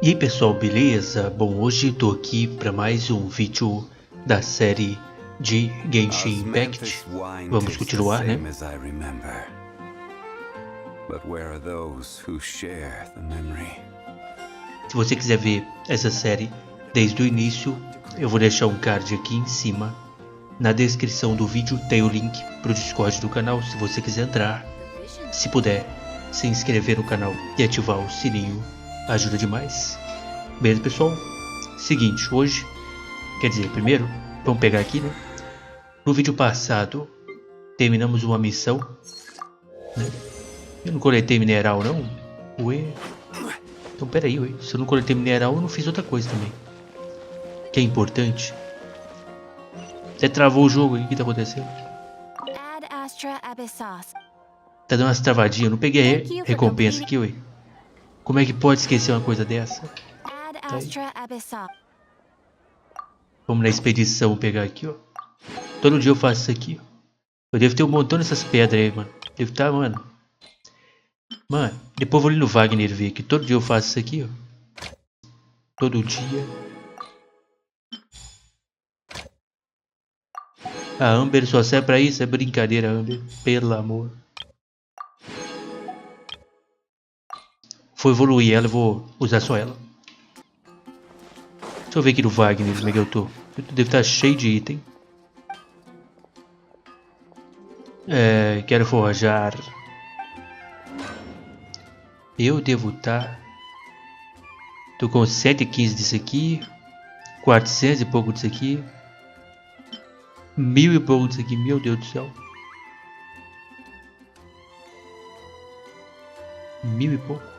E aí pessoal, beleza? Bom, hoje estou aqui para mais um vídeo da série de Genshin Impact. Vamos continuar, né? Se você quiser ver essa série desde o início, eu vou deixar um card aqui em cima. Na descrição do vídeo tem o link para o Discord do canal, se você quiser entrar. Se puder, se inscrever no canal e ativar o sininho, ajuda demais. Beleza, pessoal? Seguinte, hoje, quer dizer, primeiro, vamos pegar aqui, né? No vídeo passado, terminamos uma missão, né? Eu não coletei mineral, não? Ué? Então, peraí, ué. Se eu não coletei mineral, eu não fiz outra coisa também. Que é importante. Até travou o jogo aí, o que tá acontecendo? Tá dando umas travadinhas, eu não peguei a recompensa aqui, ué. Como é que pode esquecer uma coisa dessa? Tá. Vamos na expedição pegar aqui, ó. Todo dia eu faço isso aqui, ó. Eu devo ter um montão dessas pedras aí, mano. Devo estar, mano. Mano, depois eu vou ali no Wagner ver que todo dia eu faço isso aqui, ó. Todo dia. A Amber só serve pra isso, é brincadeira, Amber. Pelo amor. Vou evoluir ela, eu vou usar só ela. Deixa eu ver aqui no Wagner como é que eu tô. Eu devo estar cheio de item. Quero forjar. Eu devo estar. Tô com 115 disso aqui. 400 e pouco disso aqui. 1000 e pouco disso aqui. Meu Deus do céu. 1000 e pouco.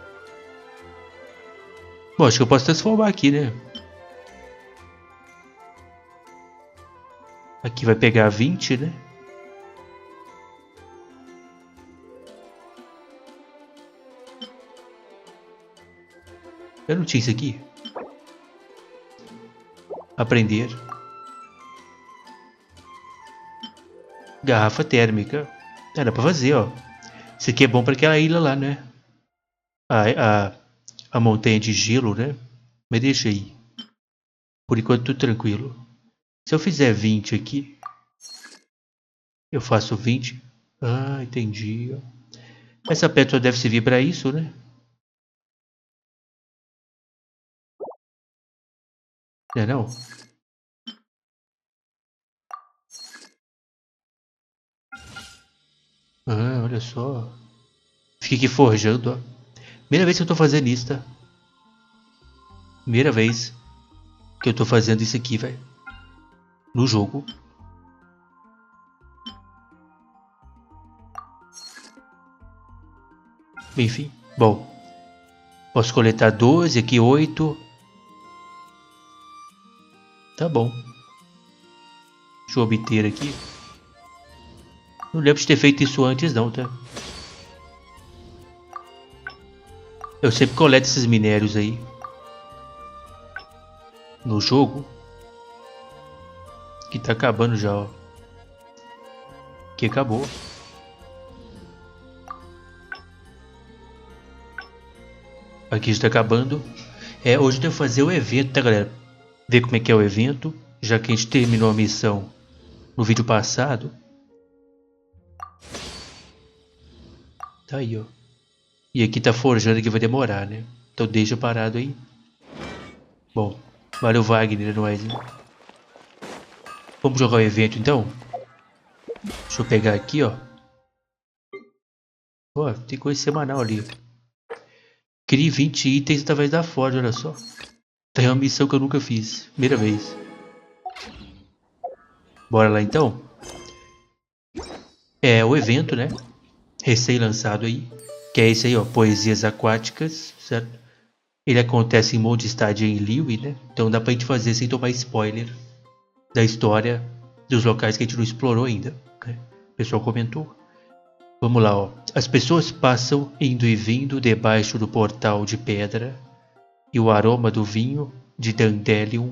Bom, acho que eu posso transformar aqui, né? Aqui vai pegar 20, né? Eu não tinha isso aqui. Aprender. Garrafa térmica. Dá pra fazer, ó. Isso aqui é bom pra aquela ilha lá, né? A montanha de gelo, né? Mas deixa aí. Por enquanto tudo tranquilo. Se eu fizer 20 aqui, eu faço 20. Ah, entendi. Essa pedra deve servir para isso, né? Não é não? Ah, olha só. Fiquei aqui forjando, ó. Primeira vez que eu tô fazendo isso, tá? Primeira vez que eu tô fazendo isso aqui, velho. No jogo. Enfim, bom. Posso coletar 12, aqui 8. Tá bom. Deixa eu obter aqui. Não lembro de ter feito isso antes não, tá? Eu sempre coleto esses minérios aí. No jogo. Que tá acabando já, ó. Que acabou. Aqui está acabando. Hoje eu devo fazer o evento, tá, galera? Ver como é que é o evento. Já que a gente terminou a missão no vídeo passado. Tá aí, ó. E aqui tá forjando que vai demorar, né? Então deixa parado aí. Bom, valeu Wagner, nós, né? Vamos jogar o evento então? Deixa eu pegar aqui, ó. Ó, tem coisa semanal ali. Crie 20 itens através da Forja, olha só. Tá aí uma missão que eu nunca fiz. Primeira vez. Bora lá então? É o evento, né? Recém-lançado aí. Que é esse aí, ó. Poesias Aquáticas, certo? Ele acontece em Mondstadt em Liyue, né? Então dá pra gente fazer sem tomar spoiler da história dos locais que a gente não explorou ainda, né? O pessoal comentou. Vamos lá, ó. As pessoas passam indo e vindo debaixo do portal de pedra e o aroma do vinho de Dandelion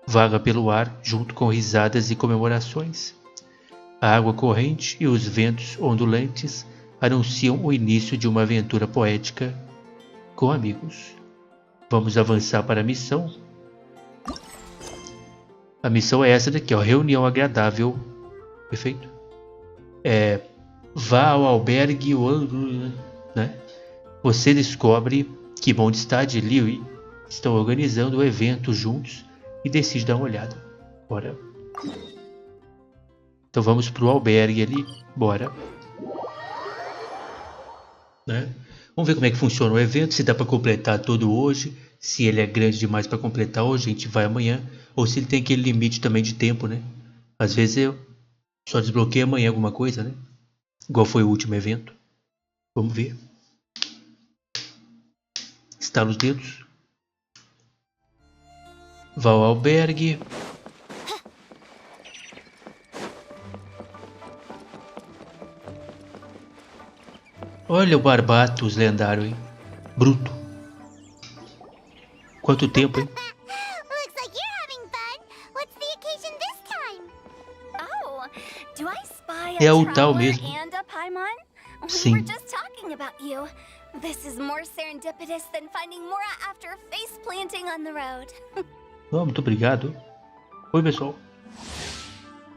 vaga pelo ar junto com risadas e comemorações. A água corrente e os ventos ondulantes anunciam o início de uma aventura poética com amigos. Vamos avançar para a missão. A missão é essa daqui, ó. Reunião agradável. Perfeito. Vá ao albergue, né? Você descobre que Mondstadt e Liu estão organizando o evento juntos e decide dar uma olhada. Bora. Então vamos pro albergue ali. Bora. Né? Vamos ver como é que funciona o evento, se dá para completar todo hoje, se ele é grande demais para completar hoje, a gente vai amanhã, ou se ele tem aquele limite também de tempo, né? Às vezes eu só desbloqueio amanhã alguma coisa, né? Igual foi o último evento. Vamos ver. Estala os dedos. Vá ao albergue. Olha o Barbatos lendário, hein? Bruto. Quanto tempo, hein? Looks like you're having fun. What's the occasion this time? Oh, do I spy a É o tal traveler mesmo. and a Paimon? We Sim. were just talking about you. This is more serendipitous than finding Mora after face planting on the road. Oh, muito obrigado. Oi, pessoal.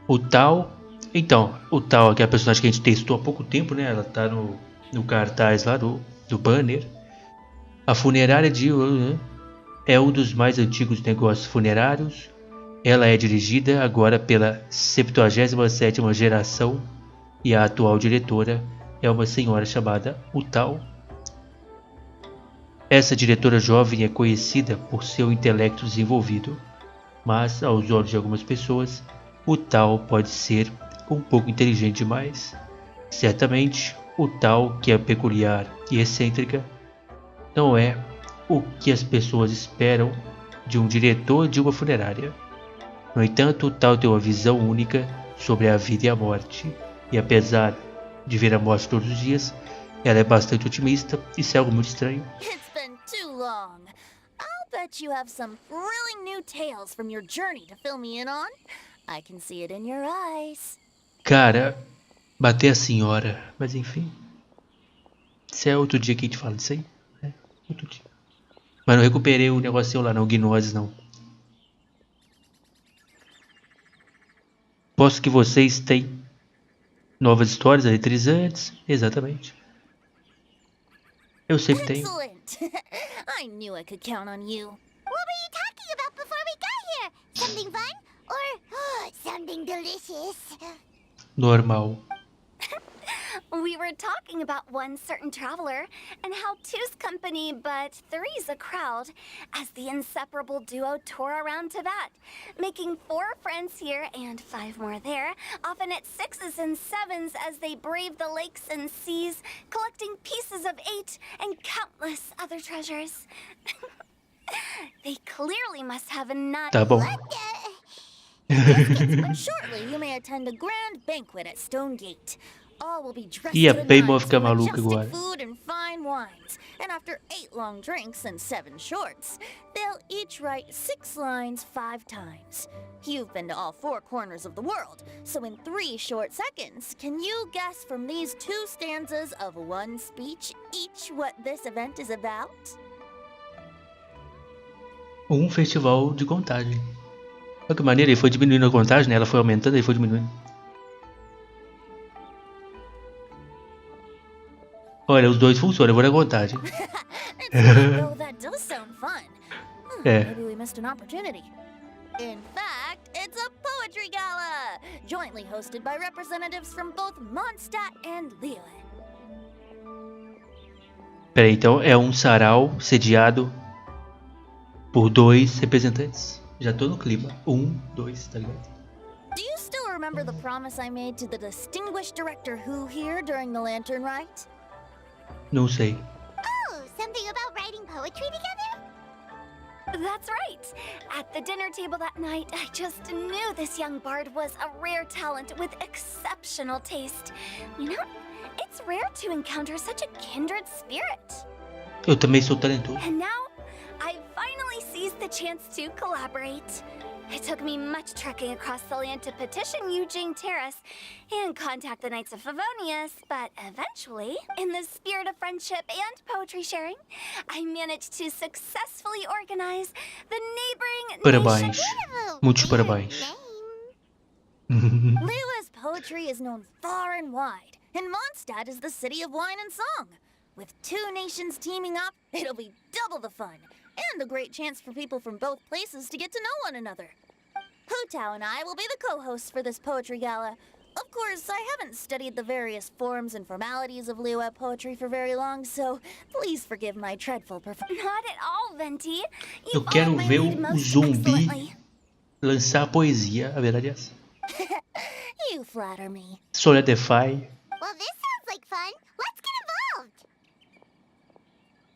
O tal... Então, o tal aqui é a personagem que a gente testou há pouco tempo, né? Ela tá no cartaz lá do banner. A funerária de... é um dos mais antigos negócios funerários. Ela é dirigida agora pela 77ª geração e a atual diretora é uma senhora chamada Utal. Essa diretora jovem é conhecida por seu intelecto desenvolvido, mas aos olhos de algumas pessoas, Utal pode ser um pouco inteligente demais. Certamente, Utal, que é peculiar e excêntrica, não é o que as pessoas esperam de um diretor de uma funerária. No entanto, Utal tem uma visão única sobre a vida e a morte, e apesar de ver a morte todos os dias, ela é bastante otimista. Isso é algo muito estranho. It's been too long. I'll bet you have some thrilling new tales from your journey to fill me in on. I can see it in your eyes. Cara, bater a senhora, mas enfim. Isso é outro dia que a gente fala disso aí. É, outro dia. Mas não recuperei o negocinho lá, não, gnose não. Posso que vocês têm novas histórias eletrizantes. Exatamente. Eu sempre tenho. Excellent. I knew I could count on you. What were you talking about before we got here? Something fun? Or something delicious? Normal. We were talking about one certain traveler and how two's company but three's a crowd as the inseparable duo tour around Tibet, making 4 friends here and 5 more there, often at 6s and 7s as they brave the lakes and seas, collecting pieces of 8 and countless other treasures. They clearly must have not Tá bom. but shortly you may attend a grand banquet at Stone Gate. All will be dressed E a to the Paimon nines fica with maluca majestic agora. food and fine wines. And after 8 long drinks and 7 shorts, they'll each write 6 lines 5 times. You've been to all 4 corners of the world, so in 3 short seconds, can you guess from these 2 stanzas of one speech each what this event is about? Um festival de contagem. Olha que maneiro, ele foi diminuindo a contagem, né? Ela foi aumentando, ele foi diminuindo. Olha, os dois funcionam, eu vou na contagem. Oh, that does sound fun. É. Maybe we missed an opportunity. In fact, it's a poetry gala, jointly hosted by representatives from both Mondstadt and Liyue. Peraí, então é um sarau sediado por 2 representantes. Já tô no clima. 1, 2, tá ligado? Do you still remember the promise I made to the distinguished director Who here during the Lantern Rite? Não sei. Oh, something about writing poetry together? That's right. At the dinner table that night, I just knew this young bard was a rare talent with exceptional taste. You know, it's rare to encounter such a kindred spirit. Eu também sou talentoso. And now, I've finally seized the chance to collaborate. It took me much trekking across the land to petition Eugene Terrace and contact the Knights of Favonius, but eventually, in the spirit of friendship and poetry sharing, I managed to successfully organize the neighboring Parabéns. nation. Muitos parabéns. Liua's poetry is known far and wide, and Mondstadt is the city of wine and song. With two nations teaming up, it'll be double the fun, and a great chance for people from both places to get to know one another. Hu-Tao and I will be the co-hosts for this poetry gala. Of course, I haven't studied the various forms and formalities of Liyue poetry for very long, so please forgive my dreadful performance. Not at all, Venti. Eu quero ver o zumbi lançar poesia. A verdade é essa. You flatter me. Solidify. Well, this sounds like fun. Let's get involved.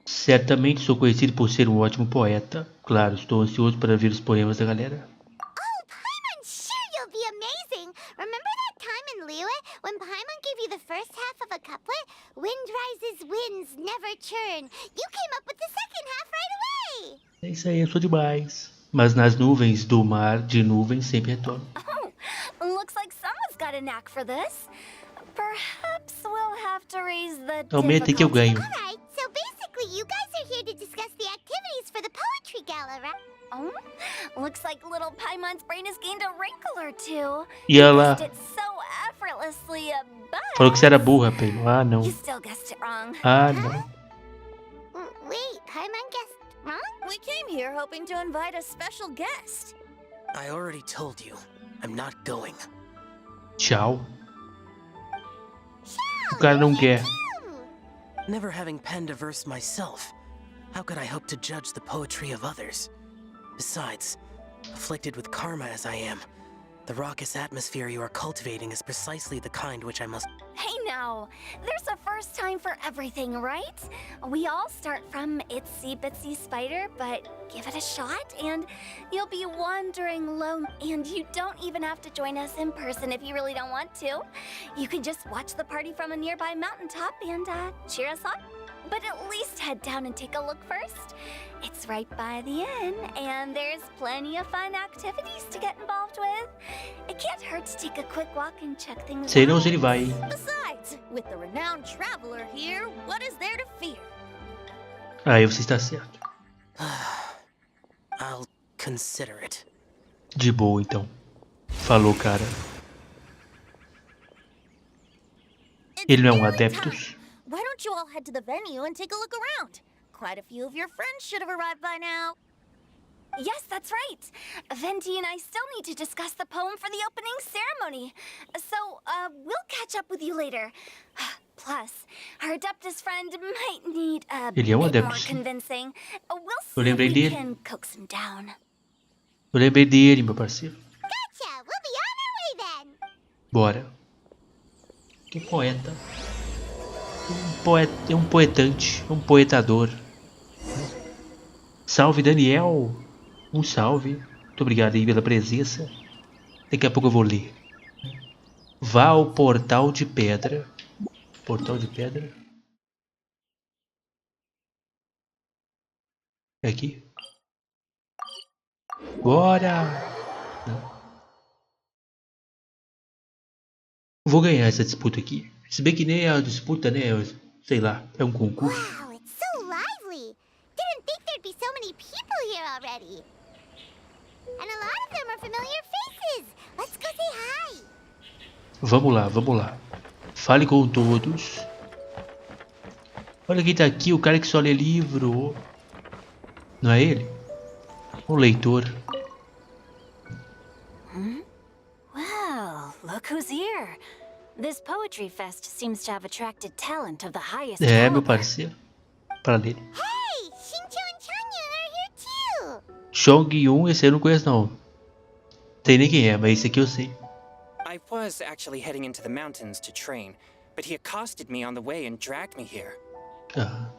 Certamente sou conhecido por ser um ótimo poeta. Claro, estou ansioso para ver os poemas da galera. Oh, Paimon, sure you'll be amazing. Remember that time in Liyue when Paimon gave you the first half of a couplet? Wind rises, winds never churn. You came up with the second half right away. É isso aí, eu sou demais. Mas nas nuvens do mar, de nuvens, sempre retorno. Oh, looks like someone's got a knack for this. Perhaps we'll have to raise the Aumenta que eu ganho. Alright, so basically you guys are here to discuss the activities for the poetry gala, right? Oh, looks like little Paimon's brain has gained a wrinkle or two. E ela Guessed it so effortlessly, but falou que você era burra, Pedro. Ah, não. you still guessed it wrong. Ah, não. Wait, Paimon guessed wrong? We came here hoping to invite a special guest. I already told you, I'm not going. Tchau. O cara não quer. Never having penned a verse myself, how could I hope to judge the poetry of others? Besides, afflicted with karma as I am, the raucous atmosphere you are cultivating is precisely the kind which I must... Hey now, there's a first time for everything, right? We all start from itsy bitsy spider, but give it a shot and you'll be wandering lone. And you don't even have to join us in person if you really don't want to. You can just watch the party from a nearby mountaintop and cheer us on. But at least head down and take a look first. It's right by the inn, and there's plenty of fun activities to get involved with. It can't hurt to take a quick walk and check things Sei não out. se ele vai. Besides, with the renowned traveler here, what is there to fear? Aí você está certo. I'll consider it. De boa, então. Falou, cara. Ele não é um adeptus. Why don't you all head to the venue and take a look around? Quite a few of your friends should have arrived by now. Yes, that's right. Venti and I still need to discuss the poem for the opening ceremony. So, we'll catch up with you later. Plus, our Adeptus friend might need a Ele é um bit more Adeptus. convincing. We'll Eu see if lembrei we dele. can coax him down. Eu lembrei dele, meu parceiro. Gotcha! We'll be on our way then! Bora. Que poeta. É um poetante. Um poetador. Salve, Daniel. Um salve. Muito obrigado aí pela presença. Daqui a pouco eu vou ler. Vá ao portal de pedra. Portal de pedra. É aqui. Bora! Vou ganhar essa disputa aqui. Se bem que nem é uma disputa, né? Sei lá, é um concurso. Wow, it's so lively! Didn't think there'd be so many people here already. And a lot of them are familiar faces. Let's go say hi. Vamos lá, vamos lá. Fale com todos. Olha quem tá aqui, o cara que só lê livro. Não é ele? Um leitor. Well, look who's here. This poetry fest seems to have attracted talent of the highest É, meu caliber. parceiro. Para ler. Hey, Shincho and Changyun are here too. Chong-Yun, esse eu não conheço não. Sei nem quem é, mas esse aqui eu sei. I was actually heading into the mountains to train, but he accosted me on the way and dragged me here. Ah.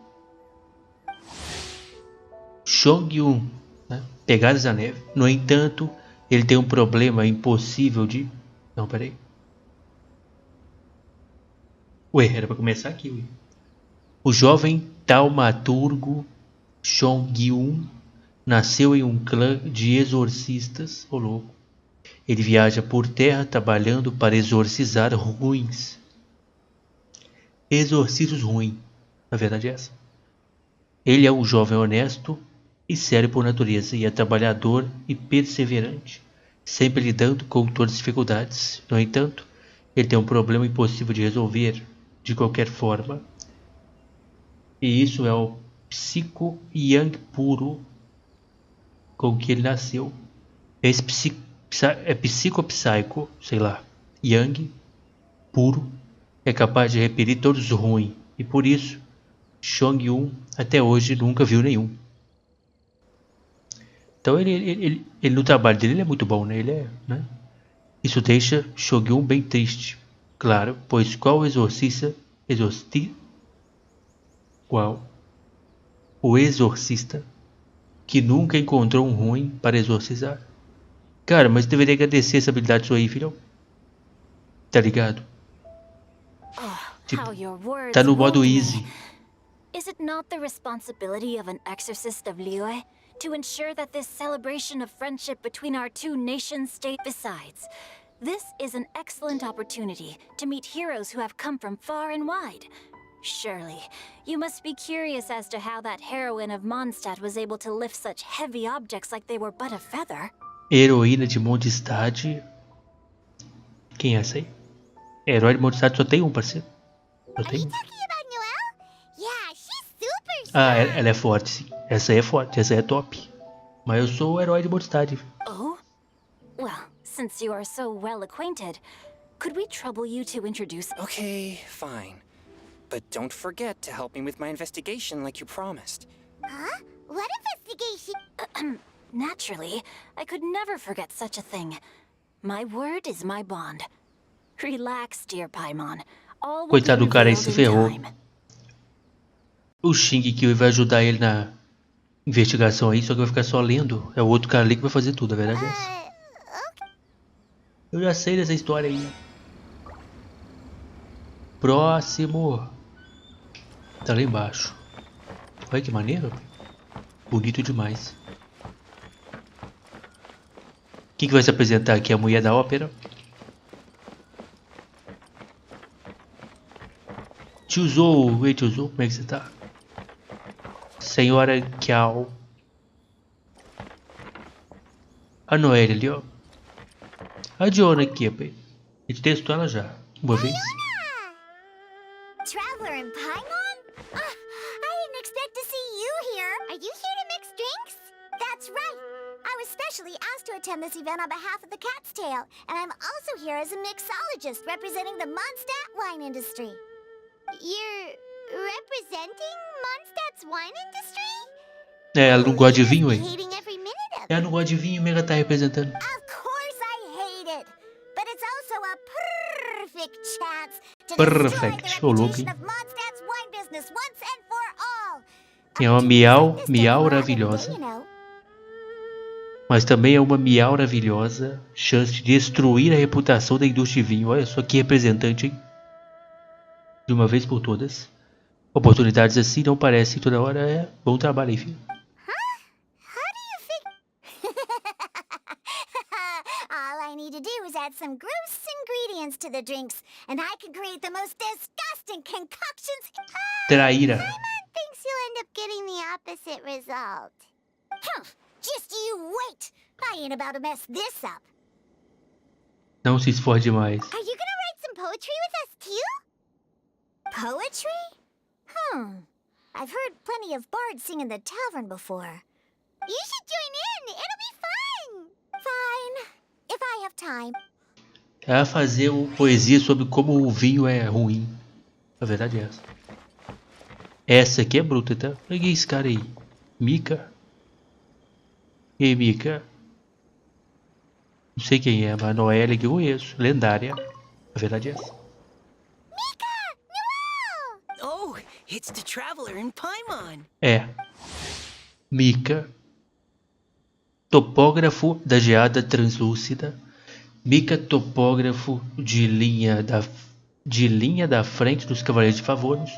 Chong-Yun, né? Pegadas na neve. No entanto, ele tem um problema impossível de... Não, peraí. Ué, era pra começar aqui, ué. O jovem taumaturgo Chong-Yun nasceu em um clã de exorcistas, ô louco. Ele viaja por terra trabalhando para exorcizar ruins. Exorcismos ruins, na verdade é essa. Ele é um jovem honesto e sério por natureza, e é trabalhador e perseverante, sempre lidando com todas as dificuldades. No entanto, ele tem um problema impossível de resolver de qualquer forma. E isso é o psico-yang puro com que ele nasceu. Esse psico-psycho, sei lá, yang puro, é capaz de repelir todos os ruins, e por isso Chong-un até hoje nunca viu nenhum. Então ele no trabalho dele ele é muito bom, né? Ele é, né? Isso deixa Chong-un bem triste, claro, pois qual o exorcista que nunca encontrou um ruim para exorcizar? Cara, mas deveria agradecer essa habilidade sua aí, filhão. Tá ligado? Tipo, tá no modo easy. Is it not the responsibility of an exorcist of Liyue to ensure that this celebration of friendship between our two nations stays? Besides, this is an excellent opportunity to meet heroes who have come from far and wide. Surely, you must be curious as to how that heroine of Mondstadt was able to lift such heavy objects like they were but a feather. Heroína de Mondstadt. Quem é essa aí? Herói de Mondstadt só tem um, parceiro. Só tem um. Ah, ela é forte, sim. Essa aí é forte, essa aí é top. Mas eu sou o herói de Mondstadt. Oh? Well, since you are so well acquainted, could we trouble you to introduce... Okay, fine. But don't forget to help me with my investigation like you promised. Huh? What investigation? Naturally, I could never forget such a thing. My word is my bond. Relax, dear Paimon. All will be Coitado do cara aí, se revealed in ferrou. time. O Shingeki vai ajudar ele na investigação aí, só que vai ficar só lendo. É o outro cara ali que vai fazer tudo, a verdade é essa. Eu já sei dessa história aí. Próximo. Tá lá embaixo. Olha que maneiro. Bonito demais. Quem que vai se apresentar aqui? A mulher da ópera? Tiozou, ei tiozou, como é que você tá? Senhora Kiao. A Noelle ali, ó. A Diona aqui, pai. A gente testou ela já, uma vez. Traveler in Paimon? I didn't expect to see you here. Are you here to mix drinks? That's right. I was specially asked to attend this event on behalf of the Cat's Tail, and I'm also here as a mixologist representing the Mondstadt wine industry. You're representing Mondstadt's wine industry? É, ela não gosta de vinho, hein? Hating every minute of it. Ela não gosta de vinho, Mega tá representando. Of course I hate it, but it's also a perfect chance to Perfect. destroy Ô, the louco, reputation hein? of Mondstadt's wine business once and for all. É uma miau maravilhosa. You know. Mas também é uma miau maravilhosa chance de destruir a reputação da indústria de vinho. Olha só que representante, hein? De uma vez por todas. Oportunidades assim não parecem toda hora. É bom trabalho aí, filho. How do you think? All I need to do is add some gross ingredients to the drinks, and I can create the most disgusting concoctions. Traíra. Paimon thinks you'll end up getting the opposite result. Just you wait. I ain't about to mess this up. Não se esforce demais. Are you gonna write some poetry with us too? Poetry? I've heard plenty of bards sing in the tavern before. You should join in. It'll be fun. Fine. If I have time. Ela vai fazer uma poesia sobre como o vinho é ruim. A verdade é essa. Essa aqui é bruta, tá? Peguei esse cara aí. Mika. E aí, Mika? Não sei quem é, mas a Noelle que eu conheço. Lendária. A verdade é essa. Oh, it's the traveler in Paimon. É. Mika. Topógrafo da geada translúcida. Mika, topógrafo de linha da frente dos Cavaleiros de Favorius.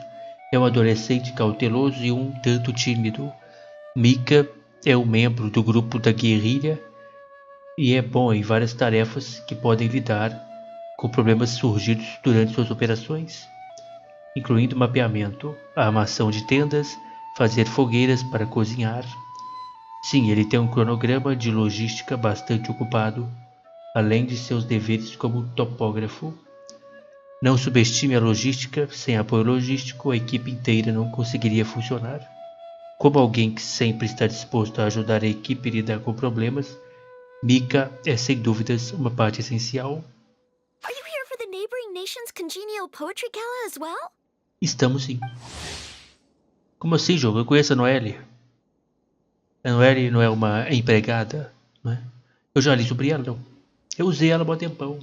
É um adolescente cauteloso e um tanto tímido. Mika é um membro do grupo da guerrilha e é bom em várias tarefas que podem lidar com problemas surgidos durante suas operações, incluindo mapeamento, a armação de tendas, fazer fogueiras para cozinhar. Sim, ele tem um cronograma de logística bastante ocupado, além de seus deveres como topógrafo. Não subestime a logística, sem apoio logístico a equipe inteira não conseguiria funcionar. Como alguém que sempre está disposto a ajudar a equipe a lidar com problemas, Mika é sem dúvidas uma parte essencial. Are you here for the neighboring nation's congenial poetry gala as well? Estamos sim. Como assim, jogo? Eu conheço a Noelle. A Noelle não é uma empregada, não é? Eu já li sobre ela, não. Eu usei ela há um tempão.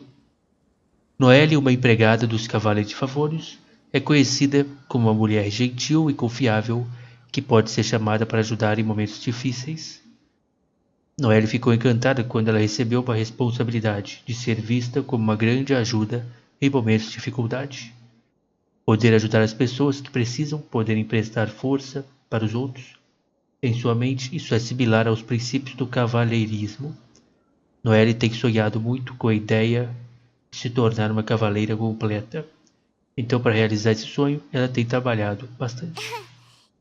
Noelle, uma empregada dos Cavaleiros de Favores, é conhecida como uma mulher gentil e confiável que pode ser chamada para ajudar em momentos difíceis. Noelle ficou encantada quando ela recebeu a responsabilidade de ser vista como uma grande ajuda em momentos de dificuldade. Poder ajudar as pessoas que precisam, poder emprestar força para os outros. Em sua mente, isso é similar aos princípios do cavalheirismo. Noelle tem sonhado muito com a ideia de se tornar uma cavaleira completa. Então, para realizar esse sonho, ela tem trabalhado bastante.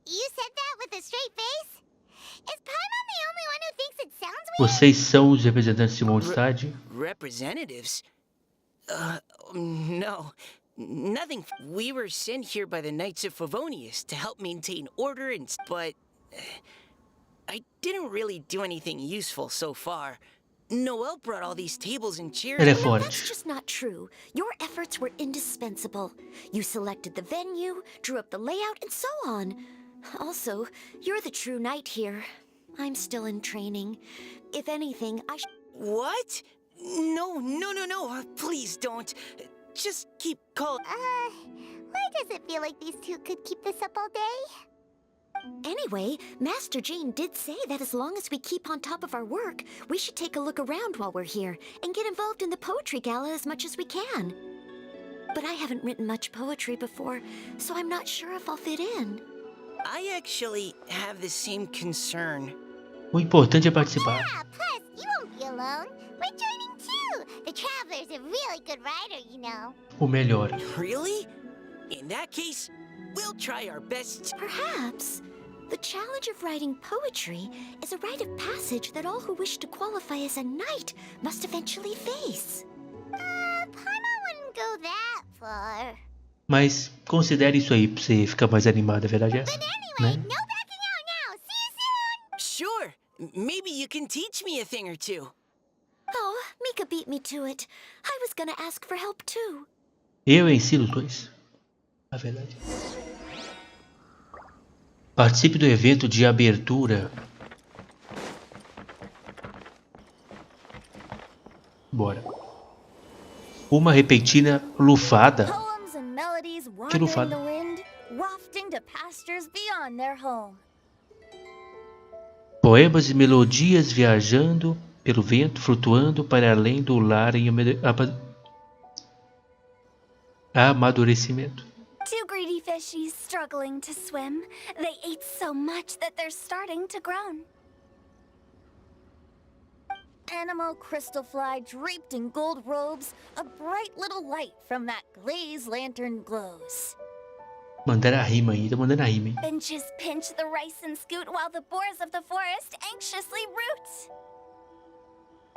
You said that with a straight face? Is Paimon the only one who thinks it sounds weird? Vocês são os representantes de Mondstadt? Representatives? No. Nothing. We were sent here by the Knights of Favonius to help maintain order but I didn't really do anything useful so far. Noelle brought all these tables and chairs. Ela é No, forte. that's just not true. Your efforts were indispensable. You selected the venue, drew up the layout, and so on. Also, you're the true knight here. I'm still in training. If anything, What? No. Please don't. Just keep calm. Why does it feel like these two could keep this up all day? Anyway, Master Jean did say that as long as we keep on top of our work, we should take a look around while we're here and get involved in the poetry gala as much as we can. But I haven't written much poetry before, so I'm not sure if I'll fit in. I actually have the same concern. O importante é participar. Plus, you won't be alone. We're joining too. The Traveler's a really good writer, you know. O melhor. Really? In that case, we'll try our best. Perhaps. The challenge of writing poetry is a rite of passage that all who wish to qualify as a knight must eventually face. Paimon wouldn't go that far. Mas considere isso aí pra você ficar mais animado, a verdade é essa. Né? No backing out now. See you soon. Sure. Maybe you can teach me a thing or two. Oh, Mika beat me to it. I was gonna ask for help too. Eu ensino os dois. A verdade. Participe do evento de abertura. Bora. Uma repentina lufada. Poems and melodies Que wandering lufada. the wind, wafting to pastures beyond their home. Poemas e melodias viajando pelo vento, flutuando para além do lar em amadurecimento. Two greedy fishies struggling to swim. They ate so much that they're starting to groan. Animal crystalfly draped in gold robes, a bright little light from that glazed lantern glows. Mandaram a rima aí, tá mandando a rima, hein? Benches pinch the rice and scoot while the boars of the forest anxiously root.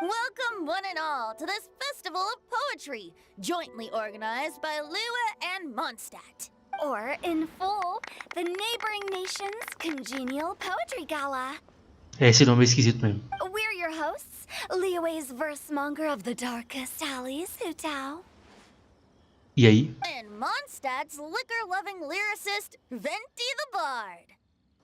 Welcome one and all to this festival of poetry, jointly organized by Lua and Mondstadt. Or, in full, the neighboring nation's congenial poetry gala. Esse nome é esquisito mesmo. We're your hosts, Liyue's versemonger of the darkest alleys, Hutao. E aí? And Mondstadt's liquor-loving lyricist, Venti the Bard.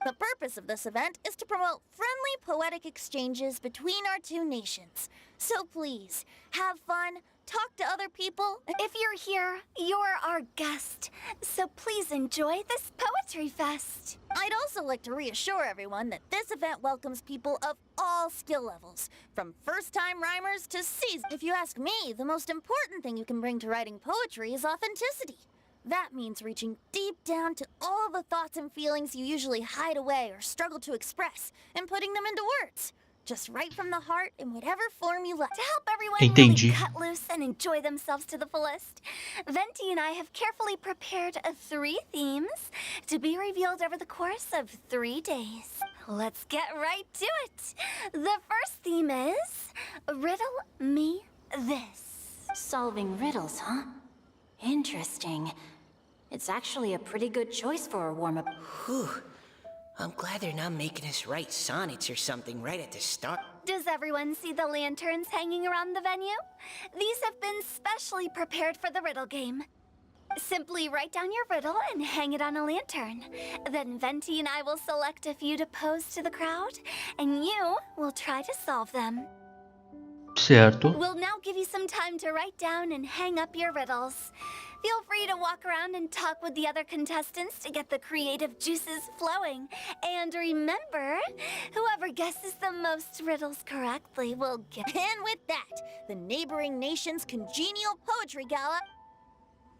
The purpose of this event is to promote friendly poetic exchanges between our two nations. So please, have fun, talk to other people. If you're here, you're our guest. So please enjoy this poetry fest. I'd also like to reassure everyone that this event welcomes people of all skill levels, from first-time rhymers to seasoned. If you ask me, the most important thing you can bring to writing poetry is authenticity. That means reaching deep down to all the thoughts and feelings you usually hide away or struggle to express and putting them into words. Just right from the heart in whatever form you like. To help everyone Entendi. really cut loose and enjoy themselves to the fullest, Venti and I have carefully prepared 3 themes to be revealed over the course of 3 days. Let's get right to it. The first theme is Riddle Me This. Solving riddles, huh? Interesting. It's actually a pretty good choice for a warm-up. Whew. I'm glad they're not making us write sonnets or something right at the start. Does everyone see the lanterns hanging around the venue? These have been specially prepared for the riddle game. Simply write down your riddle and hang it on a lantern. Then Venti and I will select a few to pose to the crowd, and you will try to solve them. Certo. We'll now give you some time to write down and hang up your riddles. Feel free to walk around and talk with the other contestants to get the creative juices flowing. And remember, whoever guesses the most riddles correctly will get... And with that, the neighboring nation's congenial poetry gala.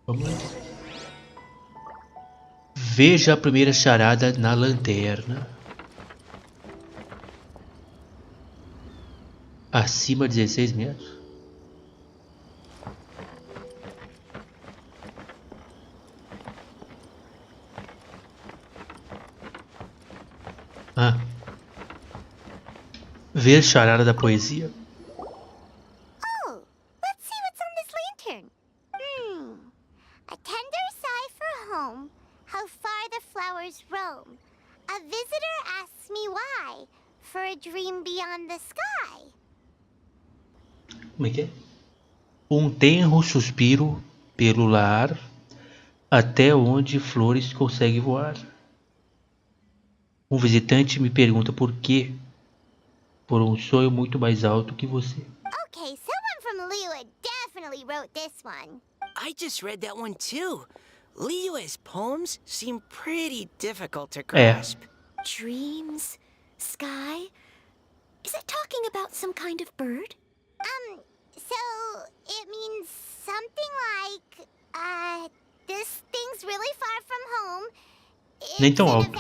Vamos lá. Veja a primeira charada na lanterna. Acima de 16 metros. Ver charada da poesia. Oh, let's see what's on this lantern. A tender sigh for home, how far the flowers roam. A visitor asks me why, for a dream beyond the sky. Como é que é? Tenro suspiro pelo lar, até onde flores conseguem voar. Visitante me pergunta por quê. Por sonho muito mais alto que você. Okay, someone from Liyue definitely wrote this one. I just read that one too. Liyue's poems seem pretty difficult to grasp. Dreams? Sky? Is it talking about some kind of bird? So it means something like, this thing's really far from home. Nem tão alto.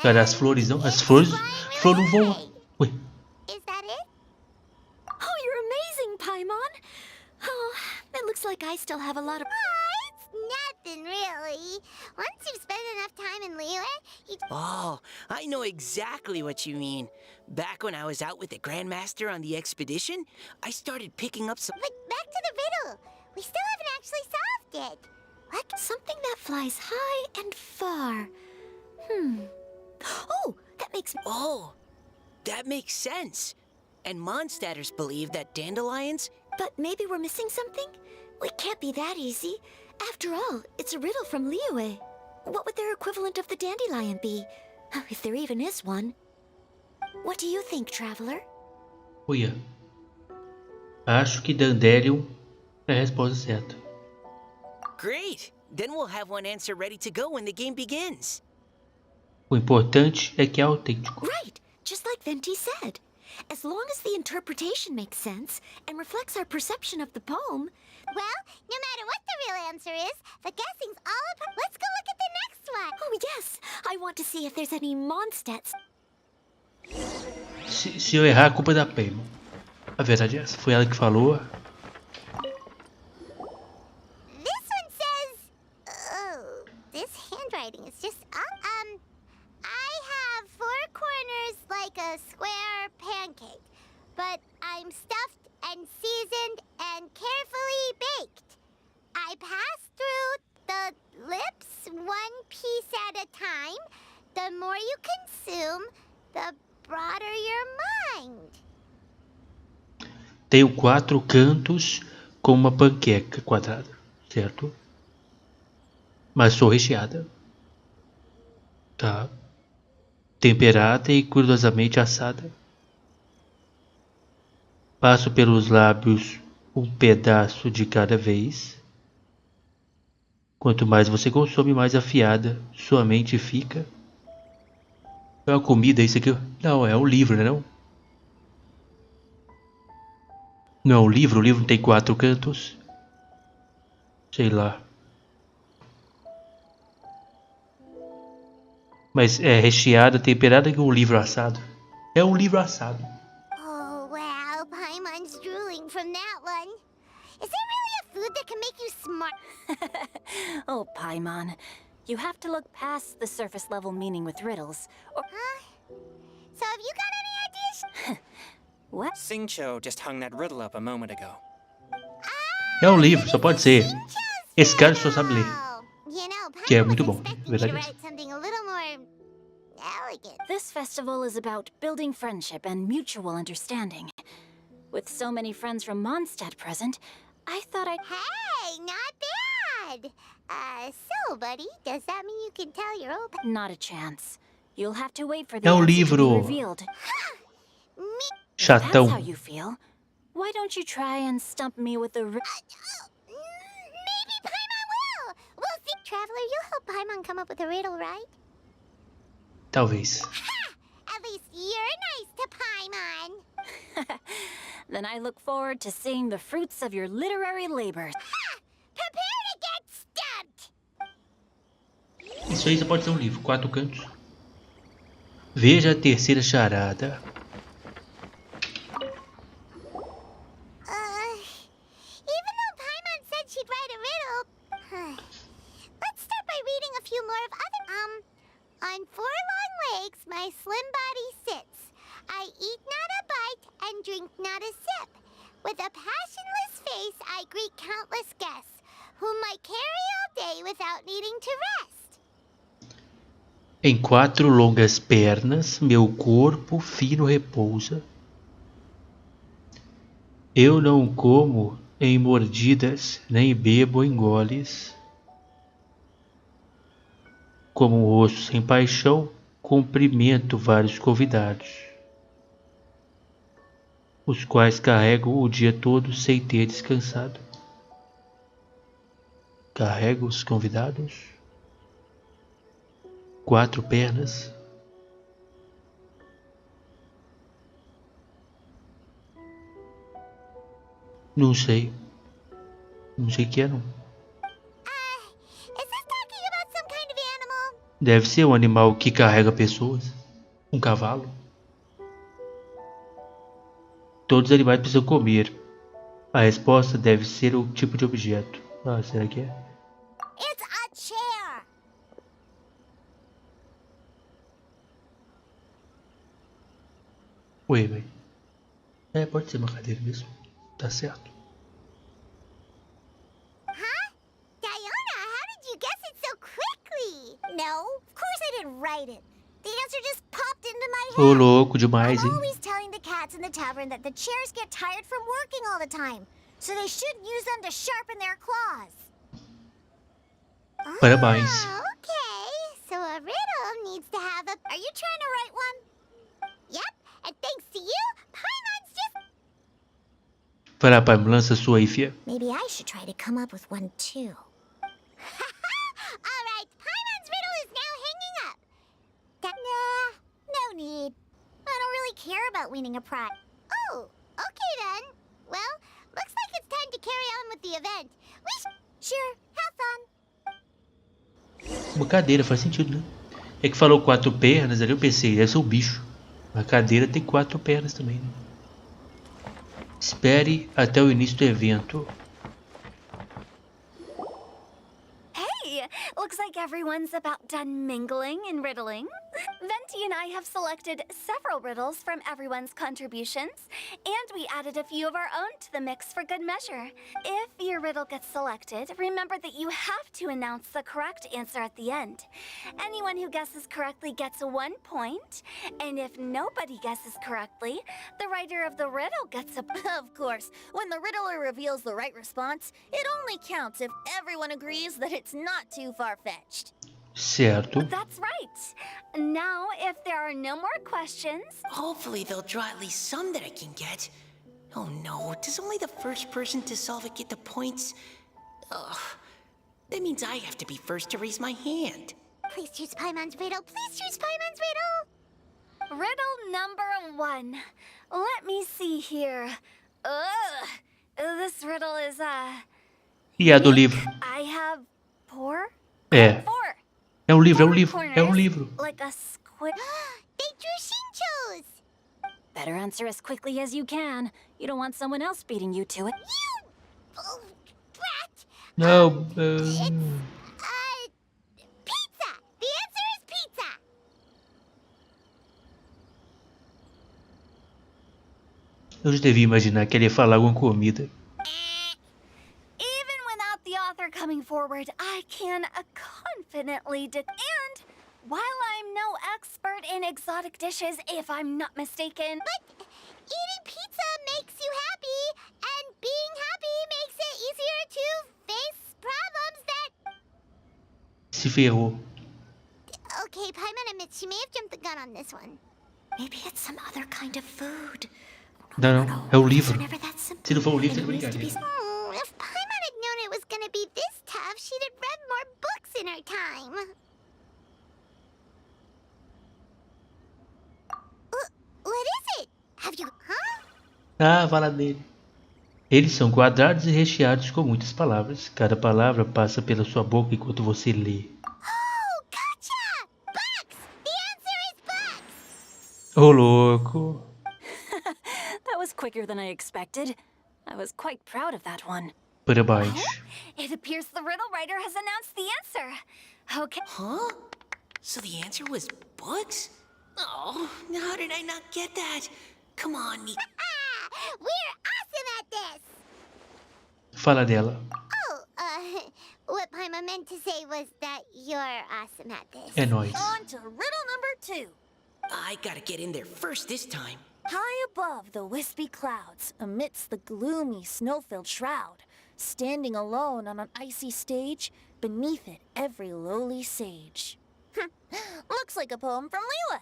Cara, as flores não. As flores não voam. Ué. Is that it? Oh, you're amazing, Paimon! Oh, it looks like I still have a lot of... It's nothing really. Once you've spent enough time in Liyue, Oh, I know exactly what you mean. Back when I was out with the Grandmaster on the expedition, I started picking up some... But back to the riddle. We still haven't actually solved it. What? Something that flies high and far. Oh, that makes... Oh, that makes sense. And Mondstadters believe that dandelions... But maybe we're missing something? It can't be that easy. After all, it's a riddle from Liyue. What would their equivalent of the dandelion be? If there even is one. What do you think, Traveler? Olha. Acho que Dandelion é a resposta certa. Great! Then we'll have one answer ready to go when the game begins. O importante é que é autêntico. Right, just like Venti said. As long as the interpretation makes sense and reflects our perception of the poem. Well, no matter what the real answer is, the guessing's all about... Let's go look at the next one. Oh, yes. I want to see if there's any Mondstadts. Se eu errar, a culpa é da Paimon. A verdade é essa. Foi ela que falou. This one says... Oh, this handwriting is just... I have 4 corners like a square pancake, but I'm stuffed and seasoned and carefully baked. I pass through the lips 1 piece at a time. The more you consume, the broader your mind. Tenho 4 cantos com uma panqueca quadrada, certo? Mas sou recheada. Tá. Temperada e cuidadosamente assada. Passo pelos lábios um pedaço de cada vez. Quanto mais você consome, mais afiada sua mente fica. É uma comida isso aqui? Não, é um livro, né não? Não é um livro? O livro tem 4 cantos? Sei lá. Mas é recheada, temperada com um livro assado. É um livro assado. Oh, wow, Paimon's drooling from that one. Is there really a food that can make you smart? Oh, Paimon. You have to look past the surface level meaning with riddles. Or Huh? So have you got any ideas? what? Singcho just hung that riddle up a moment ago. É um livro, só pode ser. Esse cara só sabe ler. You know, Que é Paimon muito was bom, expecting verdade you to mesmo. write something a little more elegant. This festival is about building friendship and mutual understanding. With so many friends from Mondstadt present, I thought I'd... Hey, not bad. So, buddy, does that mean you can tell your old... Not a chance. You'll have to wait for the É um answer to be livro revealed. Me... If that's chatão. how you feel, why don't you try and stump me with the... Maybe Paimon will. We'll see. Traveler, you'll help Paimon come up with a riddle, right? Talvez. At least you're nice to Paimon. Then I look forward to seeing the fruits of your literary labors. Prepare to get stumped. Isso aí só pode ser um livro. 4 cantos. Veja a terceira charada. Even though Paimon said she'd write a riddle, let's start by reading a few more of other. On 4 long legs, my slim body sits. I eat not a bite and drink not a sip. With a passionless face, I greet countless guests, whom I carry all day without needing to rest. Em 4 longas pernas, meu corpo fino repousa. Eu não como em mordidas, nem bebo em goles. Como um osso sem paixão, cumprimento vários convidados, os quais carrego o dia todo sem ter descansado. Carrego os convidados. 4 pernas. Não sei. Não sei o que é, não. Is this talking about some kind of animal? Deve ser um animal que carrega pessoas. Um cavalo. Todos os animais precisam comer. A resposta deve ser o tipo de objeto. Ah, será que é? It's a chair. Ué, velho. É, pode ser uma cadeira mesmo. Tá certo. Huh? Diona, how did you guess it so quickly? No, of course I didn't write it. The answer just popped into my Ô, head. louco demais, I'm hein? always telling the cats in the tavern that the chairs get tired from working all the time, so they shouldn't use them to sharpen their claws. Parabéns. Okay, so a riddle needs to have a... Are you trying to write one? Yep, and thanks to you, Paimon's just... Vai lá, pai, lança a sua aí, fia. Maybe I should try to come up with one too. All right, Paimon's riddle is now hanging up. Nah, no need. I don't really care about winning a prize. Oh, okay then. Well, looks like it's time to carry on with the event. Sure, have fun. Uma cadeira, faz sentido, né? É que falou 4 pernas ali, eu pensei, deve ser um bicho. A cadeira tem 4 pernas também, né? Espere até o início do evento. Hey, looks like everyone's about done mingling and riddling. Venti and I have selected several riddles from everyone's contributions, and we added a few of our own to the mix for good measure. If your riddle gets selected, remember that you have to announce the correct answer at the end. Anyone who guesses correctly gets 1 point, and if nobody guesses correctly, the writer of the riddle gets a... Of course, when the riddler reveals the right response, it only counts if everyone agrees that it's not too far-fetched. Certo. That's right. Now, if there are no more questions... Hopefully they'll draw at least some that I can get. Oh no, does only the first person to solve it get the points? Ugh. That means I have to be first to raise my hand. Please choose Paimon's riddle. Please choose Paimon's riddle. Riddle number 1. Let me see here. Ugh. This riddle is, E a do livro? I have 4? É. 4. É um livro, é um Four livro, é um corners, livro. like a squid. They drew Shinchos! Better answer as quickly as you can. You don't want someone else beating you to it. You! Oh, brat! Não, Pizza! The answer is pizza! eu já devia imaginar que ele ia falar alguma comida. Even without the author coming forward, I can confidently and while I'm no expert in exotic dishes, if I'm not mistaken, But eating pizza makes you happy, and being happy makes it easier to face problems that... Se ferrou. Okay, Paimon admits she may have jumped the gun on this one. Maybe it's some other kind of food. Não, não, é o livro. They're never that simple. Se não for um livro, é And it used to be brincadeira. If Paimon had known it was gonna be this tough, she'd have read more books in her time. What is it? Have you... Huh? Ah, fala dele. Eles são quadrados e recheados com muitas palavras. Cada palavra passa pela sua boca enquanto você lê. Oh, gotcha! Bucks! The answer is bucks! Ô, louco. That was quicker than I expected. I was quite proud of that one. Parabéns. it appears the riddle writer has announced the answer. Okay. Huh? So the answer was books? Oh, how did I not get that? Come on, Mika. We're awesome at this! Fala dela. Oh, what Paimon meant to say was that you're awesome at this. É nóis. On to riddle number 2. I gotta get in there first this time. High above the wispy clouds, amidst the gloomy snow-filled shroud, standing alone on an icy stage, beneath it every lowly sage. Looks like a poem from Liyue.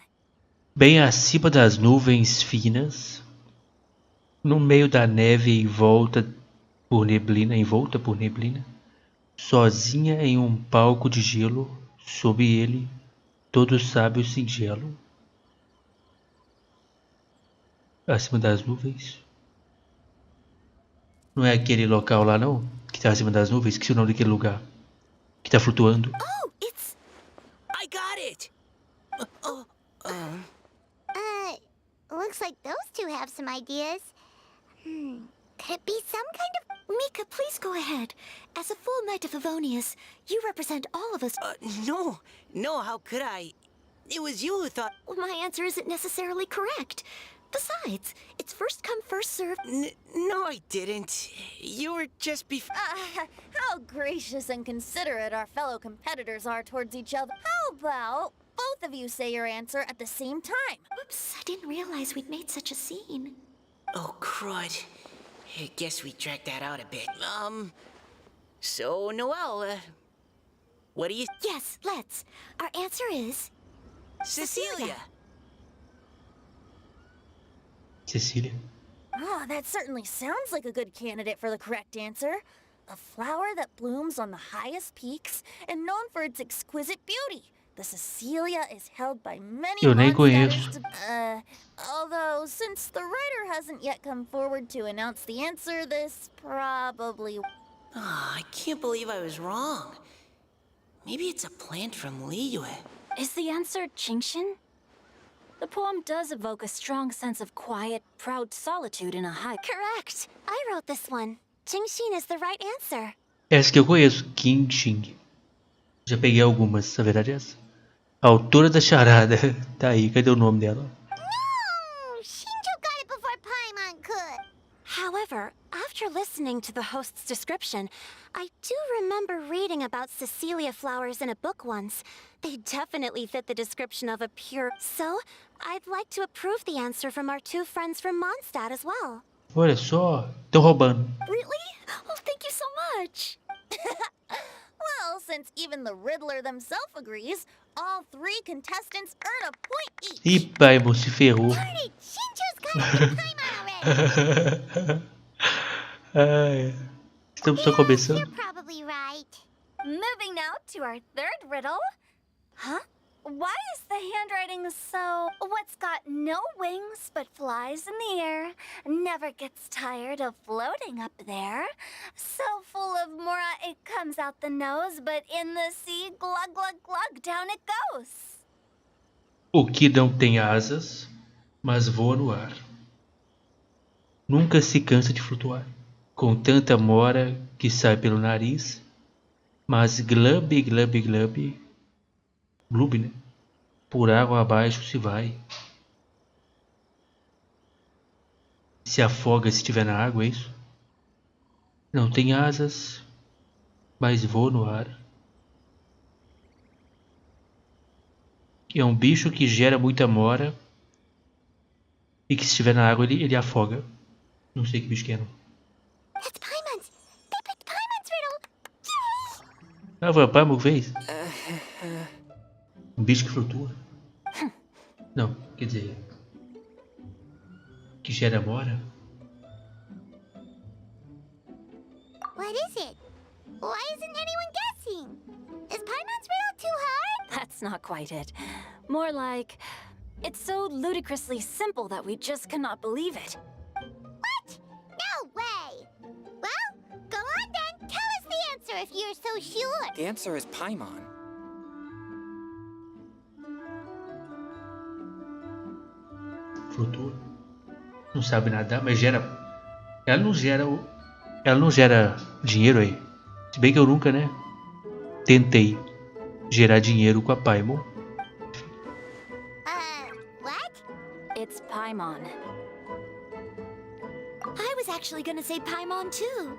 Bem acima das nuvens finas, no meio da neve envolta por neblina, sozinha em um palco de gelo, sob ele, todo sábio singelo. Acima das nuvens. Não é aquele local lá não? Que tá acima das nuvens? Esqueci o nome daquele lugar. Que tá flutuando. Oh, it's... I got it! Looks like those two have some ideas. Could it be some kind of... Mika, please go ahead. As a full Knight of Favonius, you represent all of us. No, how could I? It was you who thought... My answer isn't necessarily correct. Besides, it's first come, first served. No, I didn't. You were just How gracious and considerate our fellow competitors are towards each other. How about both of you say your answer at the same time? Oops, I didn't realize we'd made such a scene. Oh, crud. I guess we dragged that out a bit. So, Noelle, what do you... Yes, let's. Our answer is... Cecilia! Cecília. Oh, that certainly sounds like a good candidate for the correct answer. A flower that blooms on the highest peaks and known for its exquisite beauty. The Cecilia is held by many Eu nem Mondstadters conheço. although, since the writer hasn't yet come forward to announce the answer, this probably... Oh, I can't believe I was wrong. Maybe it's a plant from Liyue. Is the answer Genshin? The poem does evoke a strong sense of quiet, proud solitude in a high... Correct. I wrote this one. Genshin is the right answer. Essa que eu conheço, Genshin. Já peguei algumas, a verdade é essa. A autora da charada. Tá aí, cadê o nome dela? No! Shinjo got it before Paimon could! However, after listening to the host's description, I do remember reading about Cecilia flowers in a book once. They definitely fit the description of a pure... So, I'd like to approve the answer from our two friends from Mondstadt as well. Olha só, tão roubando. Really? Oh, thank you so much. Well, since even the Riddler themselves agrees, all three contestants earn a point each. Ih, Paimon, se ferrou. Darn it! Shinjo's got it Paimon already! Ai, estamos só começando. You're probably right. Moving now to our third riddle. Huh? Why is the handwriting so... What's got no wings but flies in the air, never gets tired of floating up there. So full of mora it comes out the nose, but in the sea, glug, glug, glug, down it goes. O que não tem asas, mas voa no ar. Nunca se cansa de flutuar, com tanta mora que sai pelo nariz, mas glub, glub, glub, glub, né? Por água abaixo se vai. Se afoga se estiver na água, é isso? Não tem asas, mas voa no ar. É um bicho que gera muita mora e que se estiver na água ele afoga. Não sei que bicho que é, não. That's Paimon's! They picked Paimon's riddle! Yay! Ah, foi a Paimon que fez? Um bicho que flutua? Não, quer dizer... que gera mora? What is it? Why isn't anyone guessing? Is Paimon's riddle too hard? That's not quite it. More like, it's so ludicrously simple that we just cannot believe it. What? No way! Well, go on then. Tell us the answer if you're so sure. The answer is Paimon. Flutua. Não sabe nadar, mas gera... Ela não gera dinheiro aí. Se bem que eu nunca, né? Tentei gerar dinheiro com a Paimon. What? It's Paimon. I was actually gonna say Paimon too.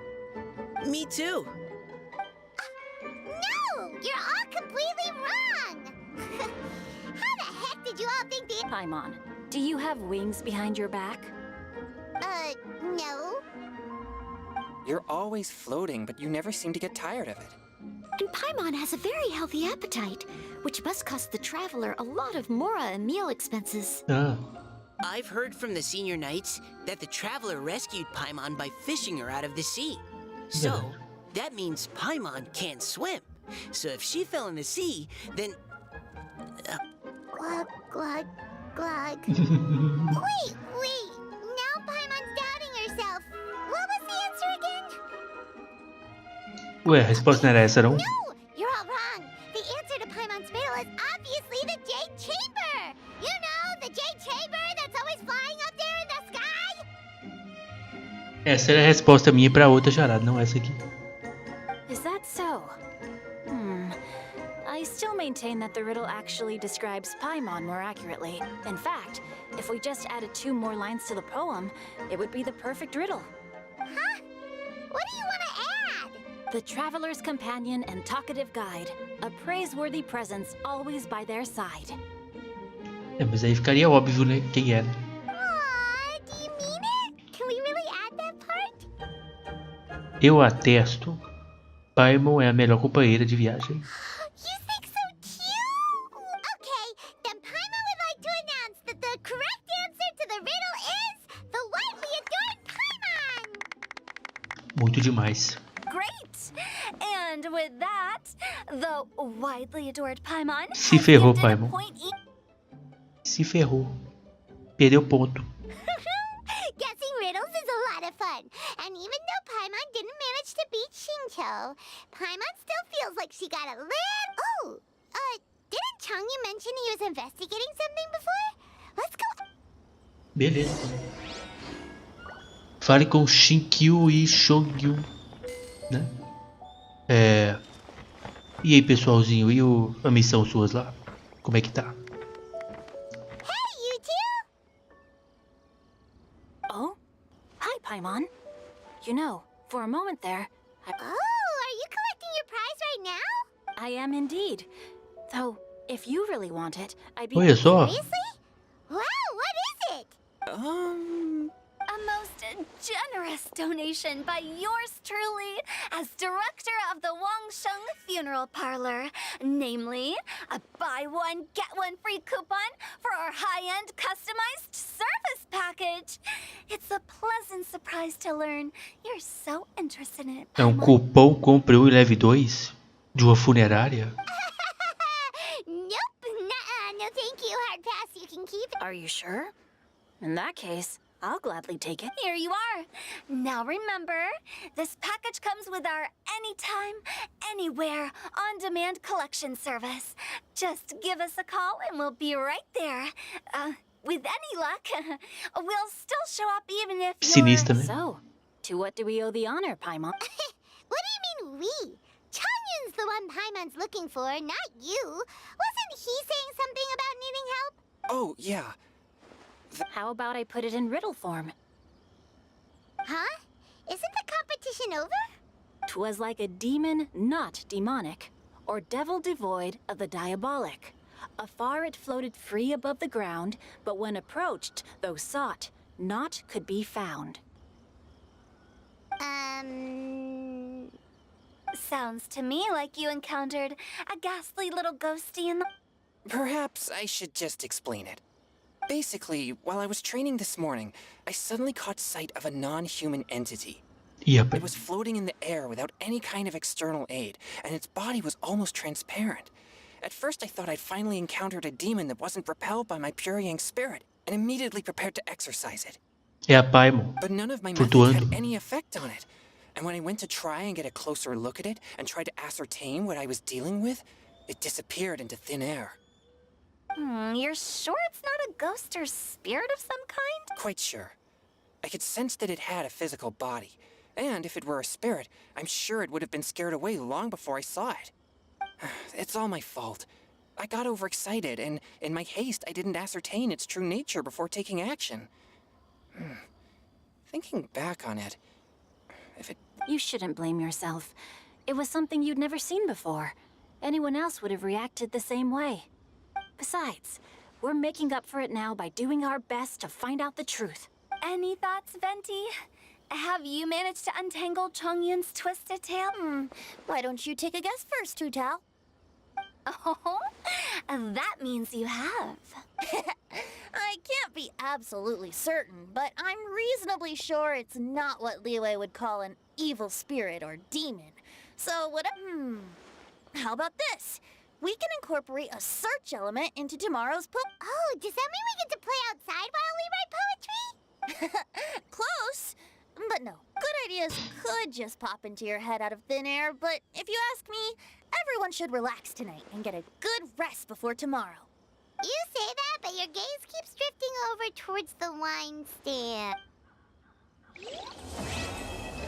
Me too. No! You're all completely wrong! How the heck did you all think the... Paimon, do you have wings behind your back? No. You're always floating, but you never seem to get tired of it. And Paimon has a very healthy appetite, which must cost the traveler a lot of mora and meal expenses. Ah, I've heard from the senior knights that the traveler rescued Paimon by fishing her out of the sea. So, that means Paimon can't swim. So if she fell in the sea, then... Glug, glug, glug. Wait! Now Paimon's doubting herself. What was the answer again? ué, a resposta não era essa, não? No! You're all wrong. The answer to Paimon's riddle is obviously the Jade Chamber! You know, the Jade Chamber that's always flying up there in the sky? Essa era a resposta minha pra outra charada, não essa aqui. Is that so? I still maintain that the riddle actually describes Paimon more accurately. In fact, if we just added 2 more lines to the poem, it would be the perfect riddle. Huh? What do you want to add? The traveler's companion and talkative guide, a praiseworthy presence always by their side. É, mas aí ficaria óbvio, né? Quem era. Aw, do you mean it? Can we really add that part? Eu atesto. Paimon é a melhor companheira de viagem. You think so too? Okay, then Paimon would like to announce that the correct answer to the riddle is the widely adored Paimon! Muito demais. Great! And with that, the widely adored Paimon Se has ferrou, gifted a Paimon. point Se ferrou. Perdeu ponto. Guessing riddles is a lot of fun. And even though Paimon didn't manage to beat Shinto, Paimon still feels like she got a little... Oh, didn't Changyu mention he was investigating something before? Let's go... Beleza. Fale com Shinkyu e Shongyu, né? E aí, pessoalzinho, e a missão suas lá? Como é que tá? Hey, you two! Oh? Hi, Paimon. You know, for a moment there, Oh, are you collecting your prize right now? I am indeed. Though, if you really want it, I'd be... Olha só. Seriously? Wow, what is it? A most generous donation by yours truly as director of the Wangsheng Funeral Parlor. Namely, a buy one, get one free coupon for our high-end customized service package. It's a pleasant surprise to learn you're so interested in it, É um Paimon. cupom compre 1 e leve 2 de uma funerária? Nope, nuh-uh, no thank you, hard pass, you can keep it. Are you sure? In that case, I'll gladly take it. Here you are. Now remember, this package comes with our anytime, anywhere, on-demand collection service. Just give us a call and we'll be right there. With any luck, we'll still show up even if you're... Sinistra, né? So, to what do we owe the honor, Paimon? What do you mean we? Chongyun's the one Paimon's looking for, not you. Wasn't he saying something about needing help? Oh, yeah. How about I put it in riddle form? Huh? Isn't the competition over? 'Twas like a demon not demonic, or devil devoid of the diabolic. Afar it floated free above the ground, but when approached, though sought, naught could be found. Sounds to me like you encountered a ghastly little ghosty in the... Perhaps I should just explain it. Basically, while I was training this morning, I suddenly caught sight of a non-human entity. Yep. It was floating in the air without any kind of external aid, and its body was almost transparent. At first I thought I'd finally encountered a demon that wasn't repelled by my pure yang spirit, and immediately prepared to exorcise it. É a Paimon. But none of my methods Flutuando. had any effect on it. And when I went to try and get a closer look at it, and tried to ascertain what I was dealing with, it disappeared into thin air. You're sure it's not a ghost or spirit of some kind? Quite sure. I could sense that it had a physical body. And if it were a spirit, I'm sure it would have been scared away long before I saw it. It's all my fault. I got overexcited, and in my haste, I didn't ascertain its true nature before taking action. Thinking back on it, if it... You shouldn't blame yourself. It was something you'd never seen before. Anyone else would have reacted the same way. Besides, we're making up for it now by doing our best to find out the truth. Any thoughts, Venti? Have you managed to untangle Chongyun's twisted tail? Why don't you take a guess first, Tutao? Oh, that means you have. I can't be absolutely certain, but I'm reasonably sure it's not what Liyue would call an evil spirit or demon. So what? How about this? We can incorporate a search element into tomorrow's Oh, does that mean we get to play outside while we write poetry? Close. But no, good ideas could just pop into your head out of thin air, but if you ask me, everyone should relax tonight and get a good rest before tomorrow. You say that, but your gaze keeps drifting over towards the wine stand.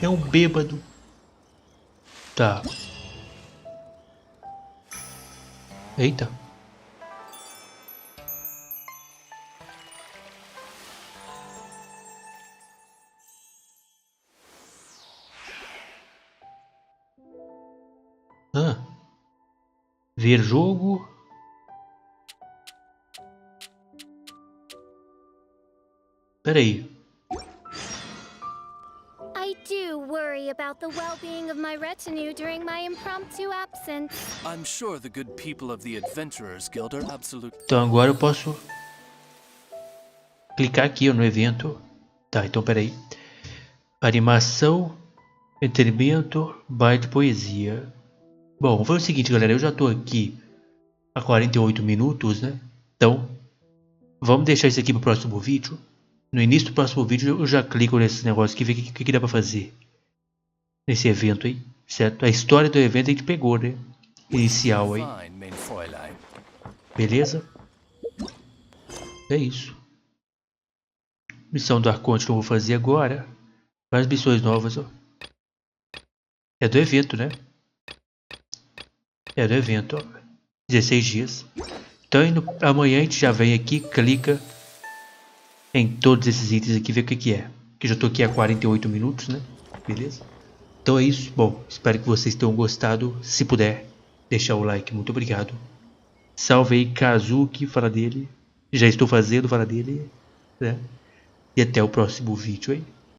É um bêbado. Tá. Eita. Ver jogo. Peraí. I do worry about the well-being of my retinue during my impromptu absence. I'm sure the good people of the Adventurers Guild are absolute. Então agora eu posso clicar aqui ó, no evento. Tá, então peraí. Animação, entretenimento, baile de poesia. Bom, foi o seguinte, galera. Eu já tô aqui há 48 minutos, né? Então, vamos deixar isso aqui pro próximo vídeo. No início do próximo vídeo eu já clico nesse negócio aqui e ver o que dá pra fazer nesse evento aí, certo? A história do evento a gente pegou, né? Inicial aí. Beleza? É isso. Missão do Arconte que eu vou fazer agora. Várias missões novas, ó. É do evento, né? É do evento, ó. 16 dias. Então amanhã a gente já vem aqui, clica em todos esses itens aqui, ver o que é. Que já tô aqui há 48 minutos, né? Beleza? Então é isso. Bom, espero que vocês tenham gostado. Se puder, deixar o like. Muito obrigado. Salve aí, Caso, que fala dele. Já estou fazendo, fala dele. Né? E até o próximo vídeo aí.